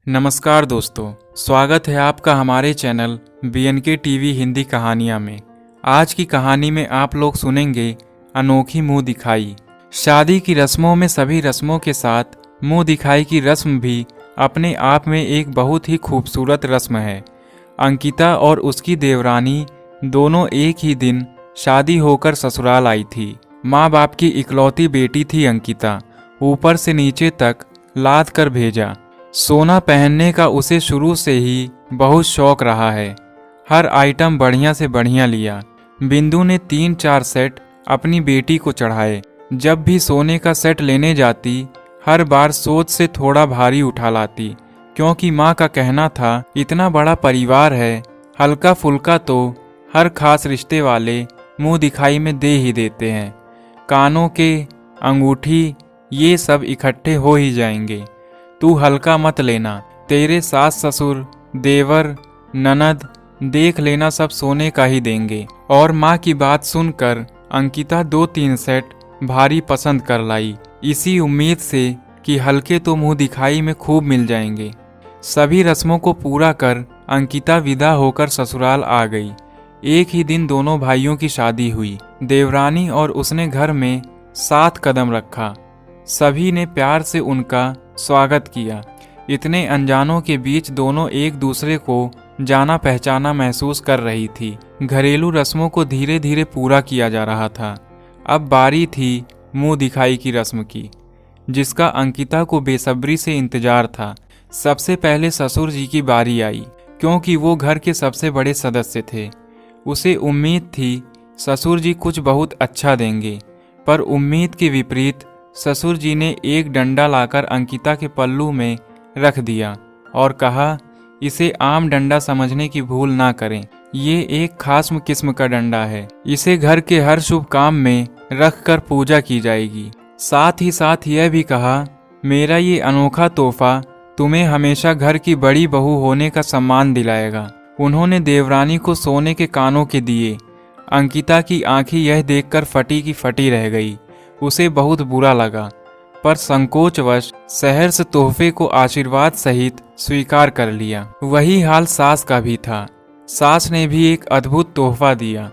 नमस्कार दोस्तों, स्वागत है आपका हमारे चैनल BNK टीवी हिंदी कहानियाँ में। आज की कहानी में आप लोग सुनेंगे अनोखी मुंह दिखाई। शादी की रस्मों में सभी रस्मों के साथ मुंह दिखाई की रस्म भी अपने आप में एक बहुत ही खूबसूरत रस्म है। अंकिता और उसकी देवरानी दोनों एक ही दिन शादी होकर ससुराल आई थी। माँ बाप की इकलौती बेटी थी अंकिता, ऊपर से नीचे तक लाद कर भेजा। सोना पहनने का उसे शुरू से ही बहुत शौक रहा है। हर आइटम बढ़िया से बढ़िया लिया। बिंदु ने 3-4 सेट अपनी बेटी को चढ़ाए। जब भी सोने का सेट लेने जाती, हर बार सोच से थोड़ा भारी उठा लाती, क्योंकि माँ का कहना था इतना बड़ा परिवार है, हल्का फुल्का तो हर खास रिश्ते वाले मुंह दिखाई में दे ही देते हैं। कानों के अंगूठी ये सब इकट्ठे हो ही जाएंगे, तू हल्का मत लेना। तेरे सास ससुर, देवर, ननद देख लेना, सब सोने का ही देंगे। और माँ की बात सुनकर अंकिता 2-3 सेट भारी पसंद कर लाई, इसी उम्मीद से कि हल्के तो मुंह दिखाई में खूब मिल जाएंगे। सभी रस्मों को पूरा कर अंकिता विदा होकर ससुराल आ गई। एक ही दिन दोनों भाइयों की शादी हुई। देवरानी और उसने घर में 7 कदम रखा। सभी ने प्यार से उनका स्वागत किया। इतने अनजानों के बीच दोनों एक दूसरे को जाना पहचाना महसूस कर रही थी। घरेलू रस्मों को धीरे धीरे पूरा किया जा रहा था। अब बारी थी मुंह दिखाई की रस्म की, जिसका अंकिता को बेसब्री से इंतजार था। सबसे पहले ससुर जी की बारी आई, क्योंकि वो घर के सबसे बड़े सदस्य थे। उसे उम्मीद थी ससुर जी कुछ बहुत अच्छा देंगे, पर उम्मीद के विपरीत ससुर जी ने एक डंडा लाकर अंकिता के पल्लू में रख दिया और कहा, इसे आम डंडा समझने की भूल ना करें। ये एक खास किस्म का डंडा है। इसे घर के हर शुभ काम में रख कर पूजा की जाएगी। साथ ही साथ यह भी कहा, मेरा ये अनोखा तोहफा तुम्हें हमेशा घर की बड़ी बहू होने का सम्मान दिलाएगा। उन्होंने देवरानी को सोने के कानों के दिए। अंकिता की आंखें यह देखकर फटी की फटी रह गई। उसे बहुत बुरा लगा, पर संकोचवश सहर्ष तोहफे को आशीर्वाद सहित स्वीकार कर लिया। वही हाल सास का भी था। सास ने भी एक अद्भुत तोहफा दिया।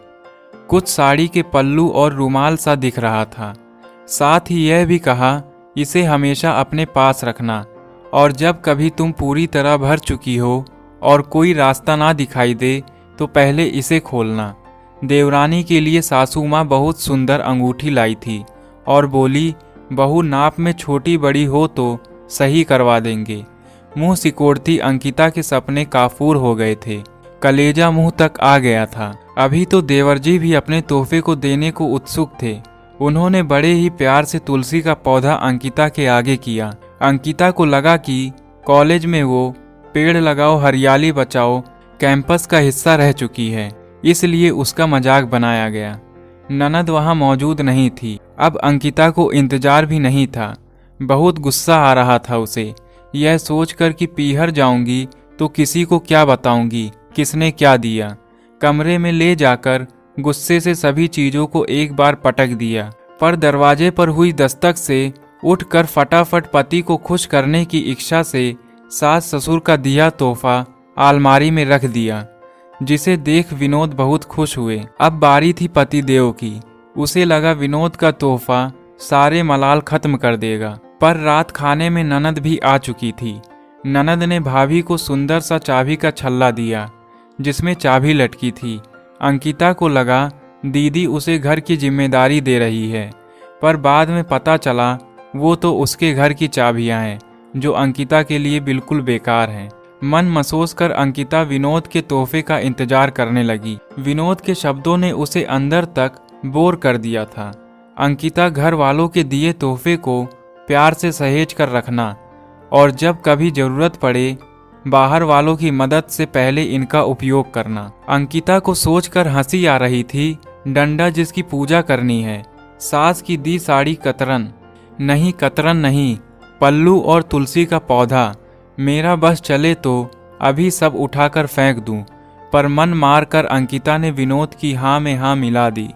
कुछ साड़ी के पल्लू और रुमाल सा दिख रहा था। साथ ही यह भी कहा, इसे हमेशा अपने पास रखना, और जब कभी तुम पूरी तरह भर चुकी हो और कोई रास्ता ना दिखाई दे तो पहले इसे खोलना। देवरानी के लिए सासू माँ बहुत सुंदर अंगूठी लाई थी और बोली, बहू नाप में छोटी बड़ी हो तो सही करवा देंगे। मुंह सिकोड़ती अंकिता के सपने काफूर हो गए थे। कलेजा मुंह तक आ गया था। अभी तो देवर जी भी अपने तोहफे को देने को उत्सुक थे। उन्होंने बड़े ही प्यार से तुलसी का पौधा अंकिता के आगे किया। अंकिता को लगा कि कॉलेज में वो पेड़ लगाओ हरियाली बचाओ कैंपस का हिस्सा रह चुकी है, इसलिए उसका मजाक बनाया गया। ननद वहां मौजूद नहीं थी। अब अंकिता को इंतजार भी नहीं था। बहुत गुस्सा आ रहा था उसे, यह सोचकर कि पीहर जाऊंगी तो किसी को क्या बताऊंगी किसने क्या दिया। कमरे में ले जाकर गुस्से से सभी चीजों को एक बार पटक दिया, पर दरवाजे पर हुई दस्तक से उठकर फटाफट पति को खुश करने की इच्छा से सास ससुर का दिया तोहफा अलमारी में रख दिया, जिसे देख विनोद बहुत खुश हुए। अब बारी थी पतिदेव की। उसे लगा विनोद का तोहफा सारे मलाल खत्म कर देगा, पर रात खाने में ननद भी आ चुकी थी। ननद ने भाभी को सुंदर सा चाबी का छल्ला दिया, जिसमें चाबी लटकी थी। अंकिता को लगा दीदी उसे घर की जिम्मेदारी दे रही है, पर बाद में पता चला वो तो उसके घर की चाबियां हैं, जो अंकिता के लिए बिल्कुल बेकार हैं। मन मसोस कर अंकिता विनोद के तोहफे का इंतजार करने लगी। विनोद के शब्दों ने उसे अंदर तक बोर कर दिया था। अंकिता घर वालों के दिए तोहफे को प्यार से सहेज कर रखना, और जब कभी जरूरत पड़े बाहर वालों की मदद से पहले इनका उपयोग करना। अंकिता को सोचकर हंसी आ रही थी। डंडा जिसकी पूजा करनी है, सास की दी साड़ी कतरन नहीं, कतरन नहीं, पल्लू और तुलसी का पौधा। मेरा बस चले तो अभी सब उठाकर फेंक दूं, पर मन मार कर अंकिता ने विनोद की हाँ में हाँ मिला दी।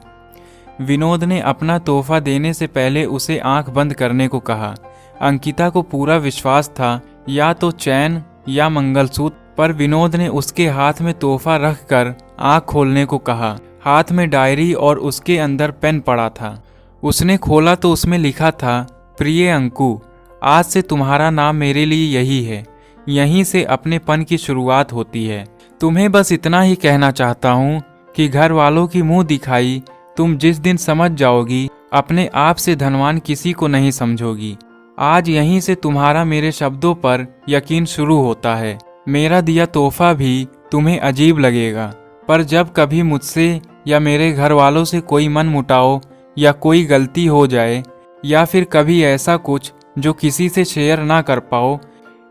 विनोद ने अपना तोहफा देने से पहले उसे आंख बंद करने को कहा। अंकिता को पूरा विश्वास था या तो चैन या मंगलसूत्र, पर विनोद ने उसके हाथ में तोहफा रखकर आंख खोलने को कहा। हाथ में डायरी और उसके अंदर पेन पड़ा था। उसने खोला तो उसमें लिखा था, प्रिय अंकु, आज से तुम्हारा नाम मेरे लिए यही है। यहीं से अपनेपन की शुरुआत होती है। तुम्हें बस इतना ही कहना चाहता हूँ कि घर वालों की मुंह दिखाई तुम जिस दिन समझ जाओगी, अपने आप से धनवान किसी को नहीं समझोगी। आज यहीं से तुम्हारा मेरे शब्दों पर यकीन शुरू होता है। मेरा दिया तोहफा भी तुम्हें अजीब लगेगा, पर जब कभी मुझसे या मेरे घर वालों से कोई मन मुटाव या कोई गलती हो जाए, या फिर कभी ऐसा कुछ जो किसी से शेयर ना कर पाओ,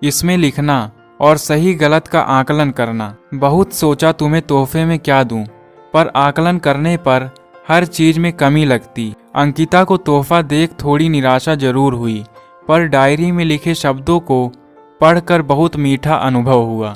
इसमें लिखना और सही गलत का आकलन करना। बहुत सोचा तुम्हें तोहफे में क्या दूं, पर आकलन करने पर हर चीज में कमी लगती। अंकिता को तोहफा देख थोड़ी निराशा जरूर हुई, पर डायरी में लिखे शब्दों को पढ़कर बहुत मीठा अनुभव हुआ।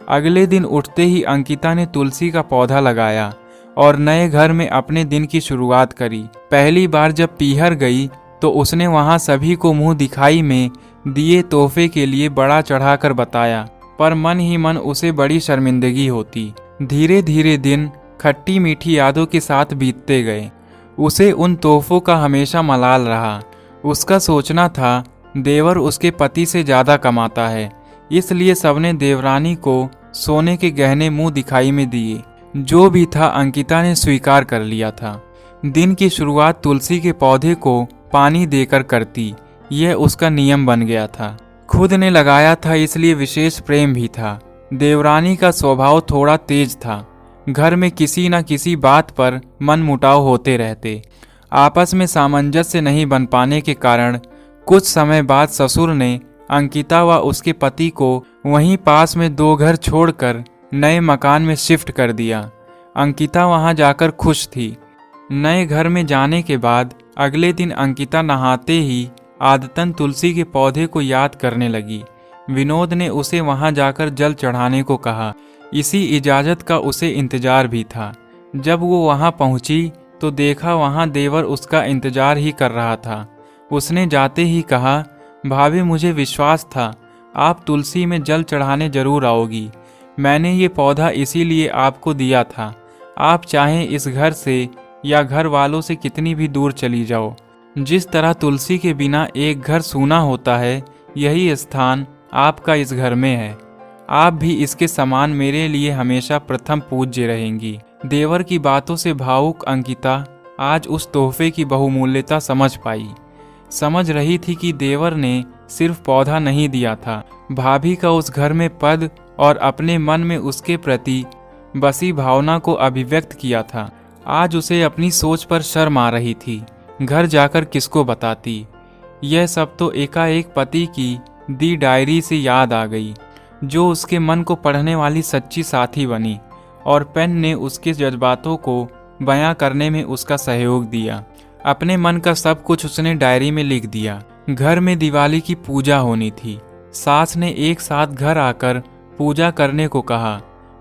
अगले दिन उठते ही अंकिता ने तुलसी का पौधा लगाया और नए घर में अपने दिन की शुरुआत करी। पहली बार जब पीहर गई तो उसने वहां सभी को मुंह दिखाई में दिए तोहफे के लिए बड़ा चढ़ाकर बताया, पर मन ही मन उसे बड़ी शर्मिंदगी होती। धीरे धीरे दिन खट्टी मीठी यादों के साथ बीतते गए। उसे उन तोहफों का हमेशा मलाल रहा। उसका सोचना था देवर उसके पति से ज्यादा कमाता है, इसलिए सबने देवरानी को सोने के गहने मुंह दिखाई में दिए। जो भी था अंकिता ने स्वीकार कर लिया था। दिन की शुरुआत तुलसी के पौधे को पानी देकर करती, यह उसका नियम बन गया था। खुद ने लगाया था इसलिए विशेष प्रेम भी था। देवरानी का स्वभाव थोड़ा तेज था। घर में किसी न किसी बात पर मन मुटाव होते रहते। आपस में सामंजस्य नहीं बन पाने के कारण कुछ समय बाद ससुर ने अंकिता व उसके पति को वहीं पास में 2 घर छोड़कर नए मकान में शिफ्ट कर दिया। अंकिता वहां जाकर खुश थी। नए घर में जाने के बाद अगले दिन अंकिता नहाते ही आदतन तुलसी के पौधे को याद करने लगी। विनोद ने उसे वहां जाकर जल चढ़ाने को कहा। इसी इजाजत का उसे इंतजार भी था। जब वो वहां पहुंची तो देखा वहां देवर उसका इंतजार ही कर रहा था। उसने जाते ही कहा, भाभी मुझे विश्वास था आप तुलसी में जल चढ़ाने जरूर आओगी। मैंने ये पौधा इसीलिए आपको दिया था। आप चाहें इस घर से या घर वालों से कितनी भी दूर चली जाओ। जिस तरह तुलसी के बिना एक घर सूना होता है, यही स्थान आपका इस घर में है। आप भी इसके समान मेरे लिए हमेशा प्रथम पूज्य रहेंगी। देवर की बातों से भावुक अंकिता आज उस तोहफे की बहुमूल्यता समझ पाई। समझ रही थी कि देवर ने सिर्फ पौधा नहीं दिया था, भाभी का उस घर में पद और अपने मन में उसके प्रति बसी भावना को अभिव्यक्त किया था। आज उसे अपनी सोच पर शर्म आ रही थी। घर जाकर किसको बताती? यह सब तो एकाएक पति की दी डायरी से याद आ गई, जो उसके मन को पढ़ने वाली सच्ची साथी बनी, और पेन ने उसके जज्बातों को बयां करने में उसका सहयोग दिया। अपने मन का सब कुछ उसने डायरी में लिख दिया। घर में दिवाली की पूजा होनी थी। सास ने एक साथ घर आकर पूजा करने को कहा,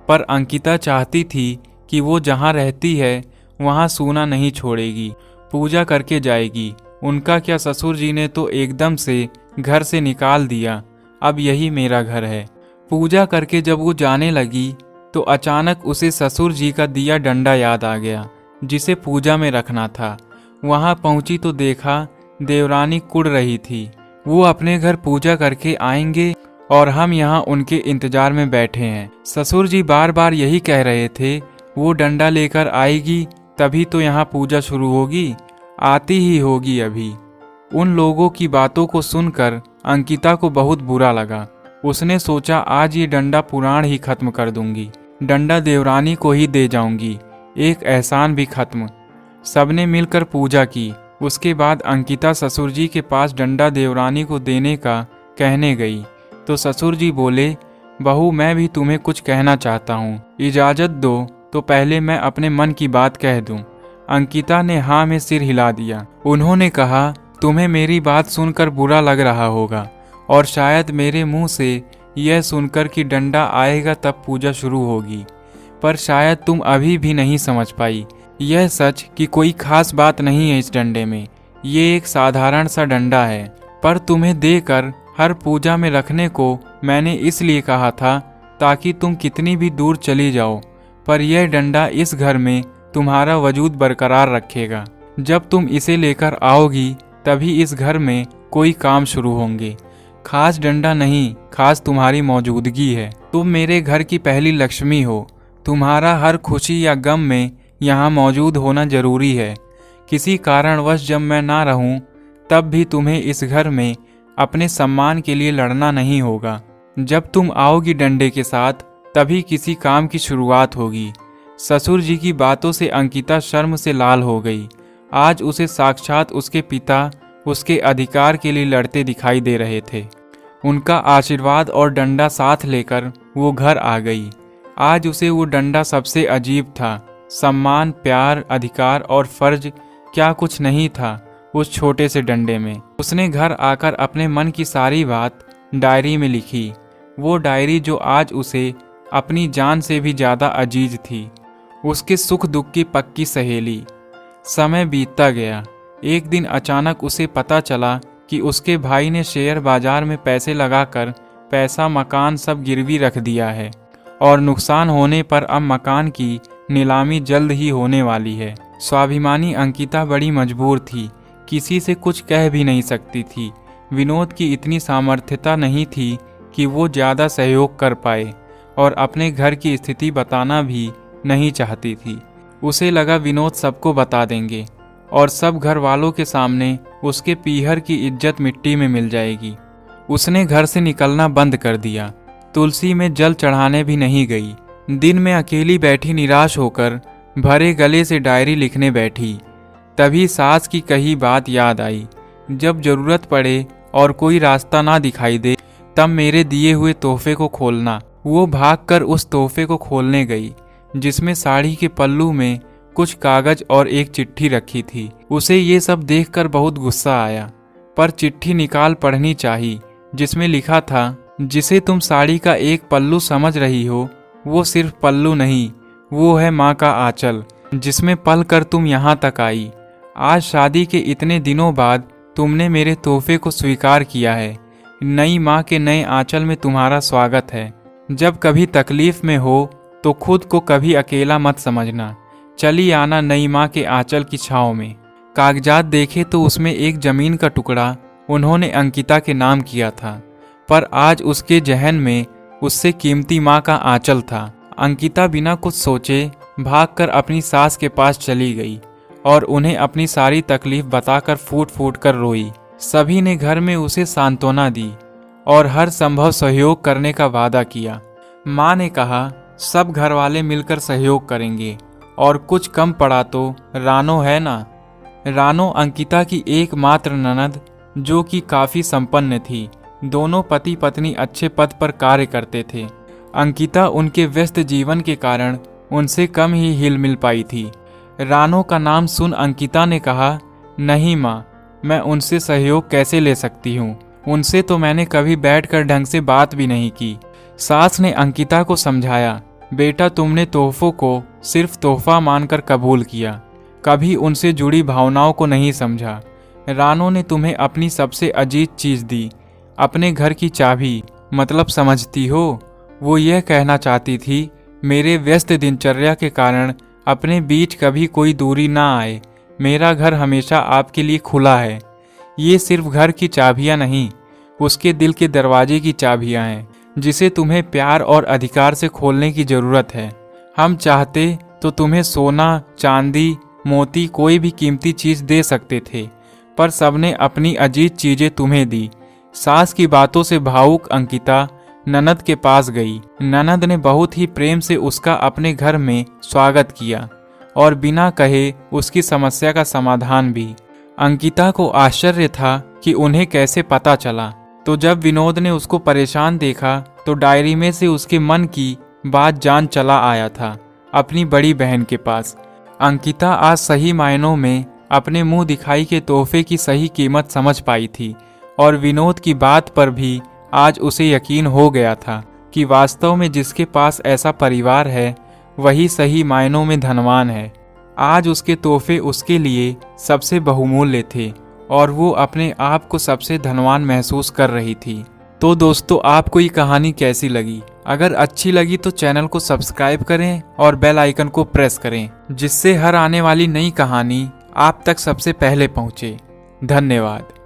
पर अंकिता चाहती थी कि वो जहाँ रहती है वहाँ सूना नहीं छोड़ेगी, पूजा करके जाएगी। उनका क्या, ससुर जी ने तो एकदम से घर से निकाल दिया, अब यही मेरा घर है। पूजा करके जब वो जाने लगी तो अचानक उसे ससुर जी का दिया डंडा याद आ गया, जिसे पूजा में रखना था। वहाँ पहुंची तो देखा देवरानी कुड़ रही थी। वो अपने घर पूजा करके आएंगे और हम यहाँ उनके इंतजार में बैठे हैं। ससुर जी बार बार यही कह रहे थे, वो डंडा लेकर आएगी तभी तो यहाँ पूजा शुरू होगी, आती ही होगी अभी। उन लोगों की बातों को सुनकर अंकिता को बहुत बुरा लगा। उसने सोचा आज ये डंडा पुराण ही खत्म कर दूंगी, डंडा देवरानी को ही दे जाऊंगी, एक एहसान भी खत्म। सबने मिलकर पूजा की। उसके बाद अंकिता ससुर जी के पास डंडा देवरानी को देने का कहने गई तो ससुर जी बोले, बहू मैं भी तुम्हें कुछ कहना चाहता हूँ, इजाजत दो तो पहले मैं अपने मन की बात कह दूं। अंकिता ने हाँ में सिर हिला दिया। उन्होंने कहा, तुम्हें मेरी बात सुनकर बुरा लग रहा होगा और शायद मेरे मुंह से यह सुनकर कि डंडा आएगा तब पूजा शुरू होगी, पर शायद तुम अभी भी नहीं समझ पाई। यह सच कि कोई खास बात नहीं है इस डंडे में, ये एक साधारण सा डंडा है, पर तुम्हें देकर हर पूजा में रखने को मैंने इसलिए कहा था ताकि तुम कितनी भी दूर चली जाओ, पर यह डंडा इस घर में तुम्हारा वजूद बरकरार रखेगा। जब तुम इसे लेकर आओगी तभी इस घर में कोई काम शुरू होंगे। खास डंडा नहीं, खास तुम्हारी मौजूदगी है। तुम मेरे घर की पहली लक्ष्मी हो। तुम्हारा हर खुशी या गम में यहाँ मौजूद होना जरूरी है। किसी कारणवश जब मैं ना रहूं तब भी तुम्हें इस घर में अपने सम्मान के लिए लड़ना नहीं होगा। जब तुम आओगी डंडे के साथ तभी किसी काम की शुरुआत होगी। ससुर जी की बातों से अंकिता शर्म से लाल हो गई। आज उसे साक्षात उसके पिता उसके अधिकार के लिए लड़ते दिखाई दे रहे थे। उनका आशीर्वाद और डंडा साथ लेकर वो घर आ गई। आज उसे वो डंडा सबसे अजीब था। सम्मान, प्यार, अधिकार और फर्ज क्या कुछ नहीं था उस छोटे से डंडे में। उसने घर आकर अपने मन की सारी बात डायरी में लिखी। वो डायरी जो आज उसे अपनी जान से भी ज़्यादा अजीज थी, उसके सुख दुख की पक्की सहेली। समय बीतता गया। एक दिन अचानक उसे पता चला कि उसके भाई ने शेयर बाजार में पैसे लगाकर पैसा, मकान सब गिरवी रख दिया है और नुकसान होने पर अब मकान की नीलामी जल्द ही होने वाली है। स्वाभिमानी अंकिता बड़ी मजबूर थी, किसी से कुछ कह भी नहीं सकती थी। विनोद की इतनी सामर्थ्यता नहीं थी कि वो ज़्यादा सहयोग कर पाए और अपने घर की स्थिति बताना भी नहीं चाहती थी। उसे लगा विनोद सबको बता देंगे और सब घर वालों के सामने उसके पीहर की इज्जत मिट्टी में मिल जाएगी। उसने घर से निकलना बंद कर दिया। तुलसी में जल चढ़ाने भी नहीं गई। दिन में अकेली बैठी निराश होकर भरे गले से डायरी लिखने बैठी। तभी सास की कही बात याद आई, जब जरूरत पड़े और कोई रास्ता ना दिखाई दे तब मेरे दिए हुए तोहफे को खोलना। वो भागकर उस तोहफे को खोलने गई जिसमें साड़ी के पल्लू में कुछ कागज और एक चिट्ठी रखी थी। उसे ये सब देखकर बहुत गुस्सा आया, पर चिट्ठी निकाल पढ़नी चाहिए जिसमें लिखा था, जिसे तुम साड़ी का एक पल्लू समझ रही हो वो सिर्फ पल्लू नहीं, वो है माँ का आंचल जिसमें पल कर तुम यहाँ तक आई। आज शादी के इतने दिनों बाद तुमने मेरे तोहफे को स्वीकार किया है। नई माँ के नए आंचल में तुम्हारा स्वागत है। जब कभी तकलीफ में हो तो खुद को कभी अकेला मत समझना। चली आना नई माँ के आंचल की छाँव में। कागजात देखे तो उसमें एक जमीन का टुकड़ा उन्होंने अंकिता के नाम किया था, पर आज उसके जहन में उससे कीमती माँ का आंचल था। अंकिता बिना कुछ सोचे भागकर अपनी सास के पास चली गई और उन्हें अपनी सारी तकलीफ बताकर फूट फूट कर रोई। सभी ने घर में उसे सांत्वना दी और हर संभव सहयोग करने का वादा किया। माँ ने कहा सब घर वाले मिलकर सहयोग करेंगे और कुछ कम पड़ा तो रानो है ना। रानो अंकिता की एकमात्र ननद जो कि काफ़ी संपन्न थी। दोनों पति पत्नी अच्छे पद पर कार्य करते थे। अंकिता उनके व्यस्त जीवन के कारण उनसे कम ही हिल मिल पाई थी। रानो का नाम सुन अंकिता ने कहा, नहीं माँ, मैं उनसे सहयोग कैसे ले सकती हूँ, उनसे तो मैंने कभी बैठकर ढंग से बात भी नहीं की। सास ने अंकिता को समझाया, बेटा तुमने तोहफों को सिर्फ तोहफा मानकर कबूल किया, कभी उनसे जुड़ी भावनाओं को नहीं समझा। रानो ने तुम्हें अपनी सबसे अजीज चीज़ दी, अपने घर की चाबी, मतलब समझती हो। वो यह कहना चाहती थी मेरे व्यस्त दिनचर्या के कारण अपने बीच कभी कोई दूरी ना आए। मेरा घर हमेशा आपके लिए खुला है। ये सिर्फ घर की चाबियां नहीं, उसके दिल के दरवाजे की चाबियां हैं जिसे तुम्हें प्यार और अधिकार से खोलने की ज़रूरत है। हम चाहते तो तुम्हें सोना, चांदी, मोती, कोई भी कीमती चीज़ दे सकते थे, पर सबने अपनी अजीज चीज़ें तुम्हें दी। सास की बातों से भावुक अंकिता ननद के पास गई। ननद ने बहुत ही प्रेम से उसका अपने घर में स्वागत किया और बिना कहे उसकी समस्या का समाधान भी। अंकिता को आश्चर्य था कि उन्हें कैसे पता चला। तो जब विनोद ने उसको परेशान देखा तो डायरी में से उसके मन की बात जान चला आया था अपनी बड़ी बहन के पास। अंकिता आज सही मायनों में अपने मुंह दिखाई के तोहफे की सही कीमत समझ पाई थी और विनोद की बात पर भी आज उसे यकीन हो गया था कि वास्तव में जिसके पास ऐसा परिवार है वही सही मायनों में धनवान है। आज उसके तोहफे उसके लिए सबसे बहुमूल्य थे और वो अपने आप को सबसे धनवान महसूस कर रही थी। तो दोस्तों, आपको ये कहानी कैसी लगी? अगर अच्छी लगी तो चैनल को सब्सक्राइब करें और बेल आइकन को प्रेस करें, जिससे हर आने वाली नई कहानी आप तक सबसे पहले पहुंचे। धन्यवाद।